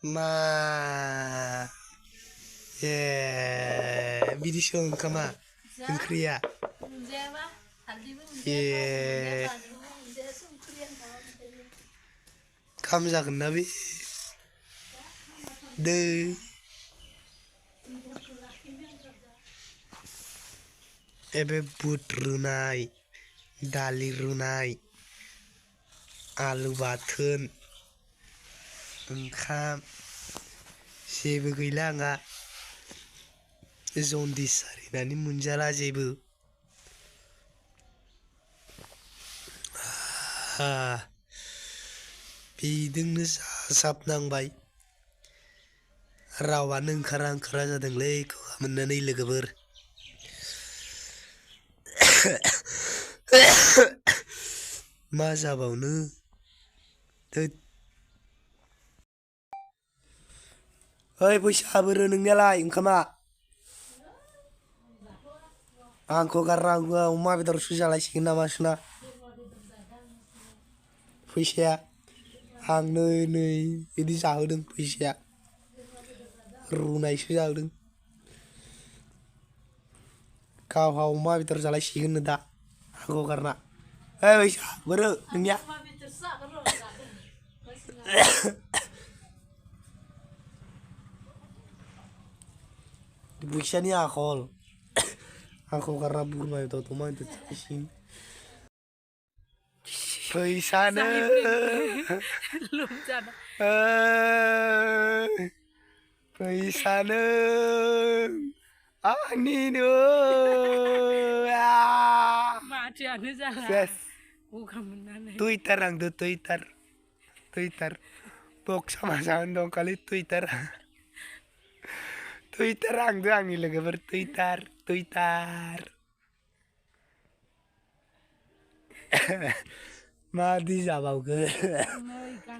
मा ए बिदिसो ओंखामा ओंख्रिया ए खाम जागोन ना बे दै एबे बुट रुनाय दालि रुनाय आलु बाथोन ओंखाम जेबो गैला आंहा जन्दिस जारिनानै मोनजाला जेबो बिजोंनो जासाबनांबाय रावानो ओंखारा जादोंलै गगा मोननानै लोगोफोर मा जाबावनो ओइ फैसा बोरो नोंनियालाय ओंखामा आंखौ गारना अमा बेदरसो जालायसिगोन नामा सोना फैसाया आं नै बिदि जाहोदों फैसाया रुनायसो जाहोदों गावहा अमा बेदर जालायसिगोन दा आंखौ गारना ओइ फैसा बोरो नोंनिया फैसानि आखल आंखौ गारना बोरमा बेदर अमा बेदर जालायसिगोन फैसानो फैसानो आंनिनो माथोआनो जाला गगा मोननानै टुइटार आंदो टुइटार बक्सा मा जागोन दं खालि टुइटार आंदो आंनि लोगोफोर टुइटार मादि जाबावगोन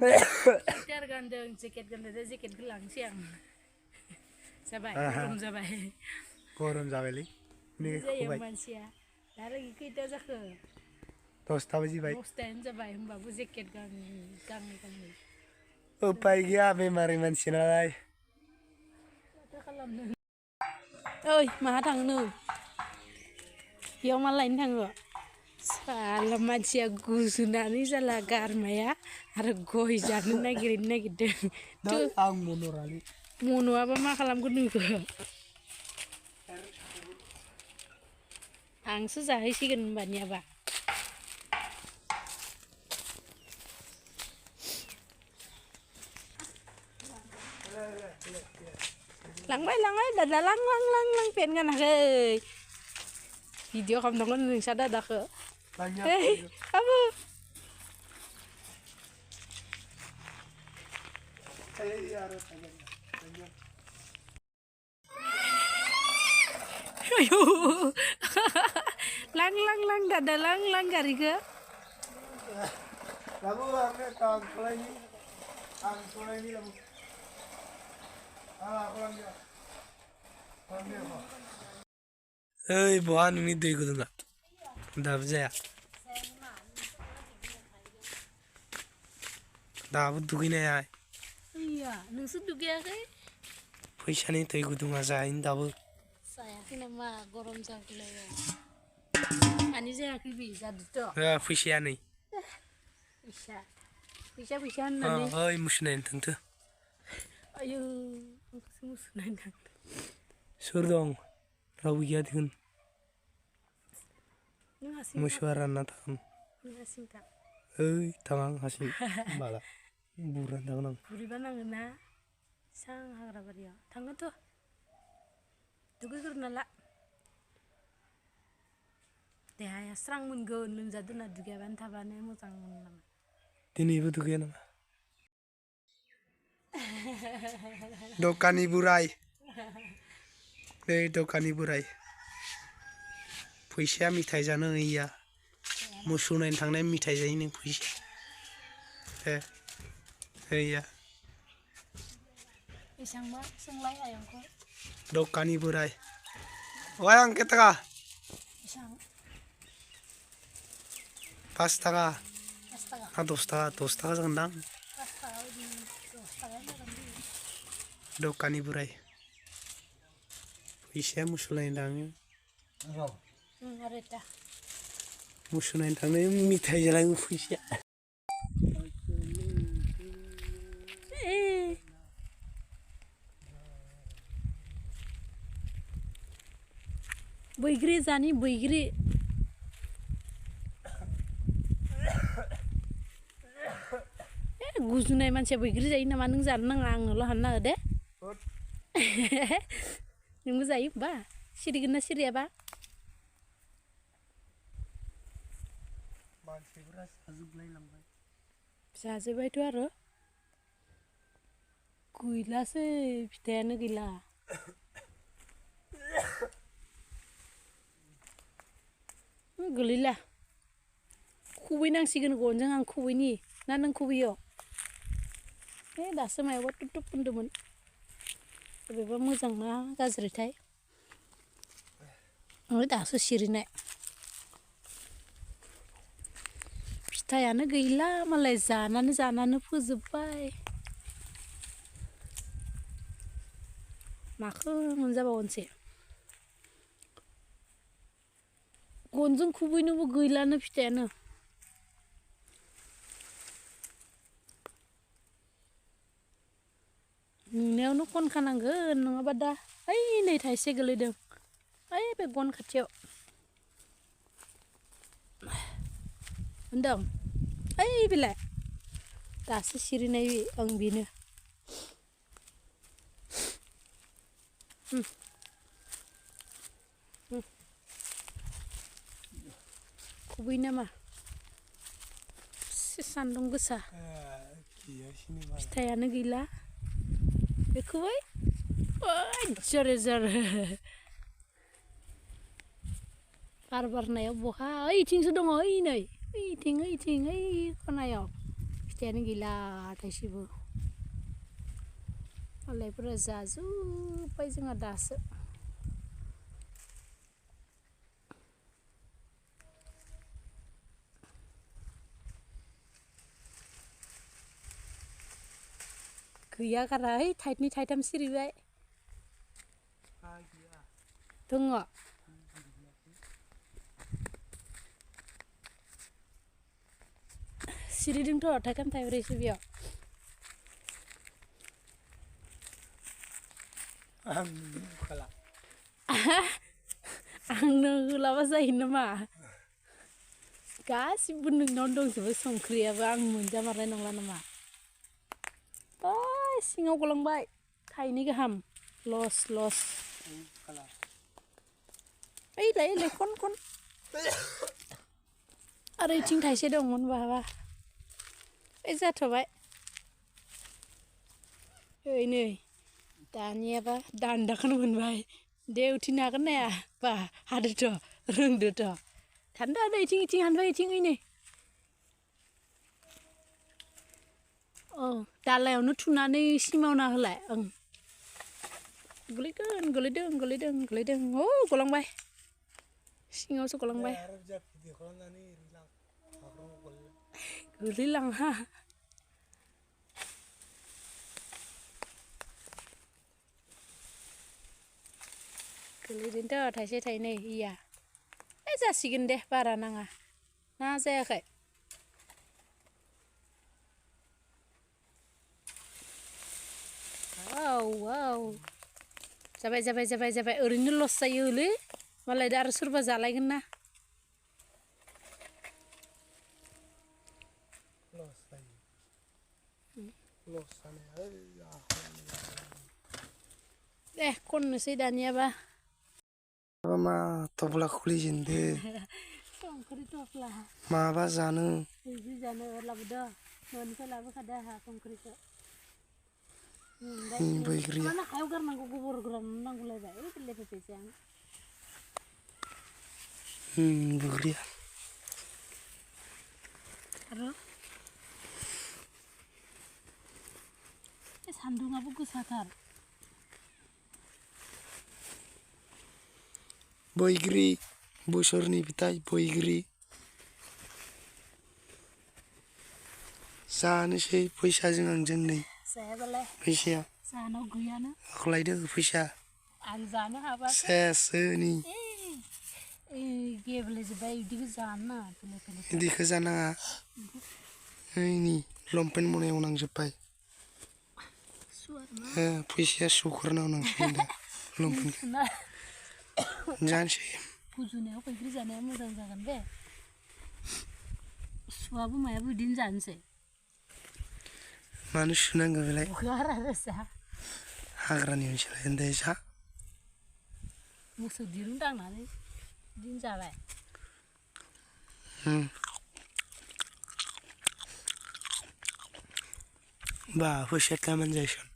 टुइटार गानदों जेकेट गानदों जेकेटखौ लांसै आं जाबाय गरम जाबायलै जायो मानसिया दा खैथा जाखो 10ता बाजिबाय 10तायानो जाबाय होमबाबो जेकेट गांनै उपाय गैया बेमारि मानसि नालाय माथो खालामनो ओइ माहा थांनो बेयाव मा लायनो थाङो साला मानसिया गुजुनानै जाला गारमाया आरो गय जानो नागिरदों आं मन'रालै मन'आबा मा खालामगोन नोंखौ आंसो जाहैसिगोन होनबानियाबा लांबाय दादा लां पेन गानाखै भिडिअ खालामनांगौ नोंसा दादाखौ आबो ayo lang dada lang gaरिखौ labu आंनो कांखलायनि लाबु ओइ बहा नोंनि दै गुदुङा दाबो जाया दाबो दुगैनो हाया नोंसो दुगैयाखै फैसानि दै गुदुङा जायैनो दाबो जायाखै नामा गरम जागुलायबाय मानि जायाखै बे जादोथ' फैसाया नै फैसा होननानै ओइ मुसुनायनो थांथो आयौ आंखौसो मुसुनायनो थांदों सोर दं रावबो गैया दिखुन नों हारसिं मोसौआ रानना थागोन नों हारसिं था ओइ थाङा आं हारसिं बाला बुरनानै थागोन आं गुरैबा नांगोन ना सां हाग्रा बारियाव थांगोनथ' दुगैग्रोना ला देहाया स्रां मोनगोन लोमजादोंना दुगैयाबानो थाबानो मोजां मोनो नामा दिनैबो दुगैया नामा दखानि बोराय नै दखानि बोराय फैसाया मिथाइ जानो हैया मोसौ नायनो थांनाय मिथाइ जायो नों फैसा हैया बेसेबांबा सोंलाय आयंखौ दखानि बोराय ओइ आं के टाका बेसेबां 5 टाका 5 टाका ना 10 टाका जागोनदां 5 टाका बायदि 10 टाकायानो जागोन दखानि बोराय फैसाया मुसुलायनो थाङो आरो दा मुसुनायनो थांनो मिथाइ जालाङो फैसाया बैग्रि जानि बैग्रि गुजुनाय मानसिया बैग्रि जायो नामा नों जानो नाङा आंनोल' हानना हो दे नोंबो जायो होमबा सिरिगोन ना सिरियाबा मानसिफोरा जाजोबलायलांबाय जाजोब्बायथ' आरो गैलासै फिथाइयानो गैला गोलैला खुबैनांसिगोन गनजों आं खुबैनि ना नों खुबैयो दासो मायावबा टुप टुप होनदोंमोन बबेबा मोजां ना गाज्रिथाय दासो सिरिनाय फिथाइयानो गैला मालाय जानानै फोजोब्बाय माखौ मोनजाबावनोसै गनजों खुबैनोबो गैलानो फिथाइयानो नुनायावनो खनखानांगोन नङाबा दा ओइ नै थाइसे गोलैदों ओइ बे गन खाथियाव होनदों ओइ बेलाय दासो सिरिनाय आं बेनो खुबै नामा सान्दुं गोसा फिथाइयानो गैला बेखौहाय जरे जरे बार बारनायाव बहा ओइथिंसो दङ ओइ नै ओइथिं ओइ खनायाव फिथाइयानो गैला थाइसेबो मालायफोरा जाजोब्बाय जोंहा दासो गैया गारा ओइ थाइनै थाइथाम सिरिबाय दङ सिरिदोंथ' थाइथाम थाइब्रैसो बेयाव आंनो होलाबा जायो नामा गासिबो नोंनावनो दंजोबो संख्रियाबो आं मोनजामारनाय नंला नामा सिङाव गलांबाय थाइनै गाहाम लस ओइलाय खन आरो इथिं थाइसे दंमोन बहाबा ओइ जाथ'बाय ओइ नै दानियाबा दान्दाखौनो मोनबाय दे उथिनो हागोन नाया बा हादोथ' रोंदोथ' थान्दा इथिं हानबाय इथिं ओइ नै औ दालायावनो थुनानै सिमावना होलाय ओं गोलैदों औ गलांबाय सिङावसो गलांबाय गोलैलांहा गोलैदोंथ' थाइसे थाइनै इया जासिगोन दे बारा नाङा ना जायाखै औ जाबाय ओरैनो लस जायोलै मालाय दा आरो सोरबा जालायगोन ना दे खननोसै दानियाबा मा थफ्ला खुलिजेनदो संख्रि थफ्ला माबा जानो बैग्रि जानो लाबोदो न'निफ्राय लाबोखादो आंहा संख्रिखौ बैग्रिया मानो आखायाव गारनांगौ गोबर गोरान नांगौलायबाय ओइ बेले बेजे बैग्रिया आरो सान्दुङाबो गोसाथार बैग्रि बोसोरनि फिथाइ बैग्रि जानोसै फैसाजों आंजों नै जायाबालाय फैसाया जानाव गैयाना आखलायदो फैसा आं जानो हाबा सेसनि गेब्लेजोब्बाय बिदिखौ जानो नाङा बेलेग बेलेग बिदिखौ जानाङा ओइनि लंपेन्ट मनायाव नांजोब्बाय फैसाया सौखारनाव नांसिगोन दा लंपेन्टखौ जानोसै गुजुनायाव बैग्रि जानाया मोजां जागोन बे सुवाबो मायाबो बिदिनो जानोसै मानो सुनांगौ बेलाय गारारोसा हाग्रानि मानसियालाय ओमफ्राय जा मोसौ दिरुं दांनानै बिदिनो जाबाय बा फैसाया तामान जायसिगोन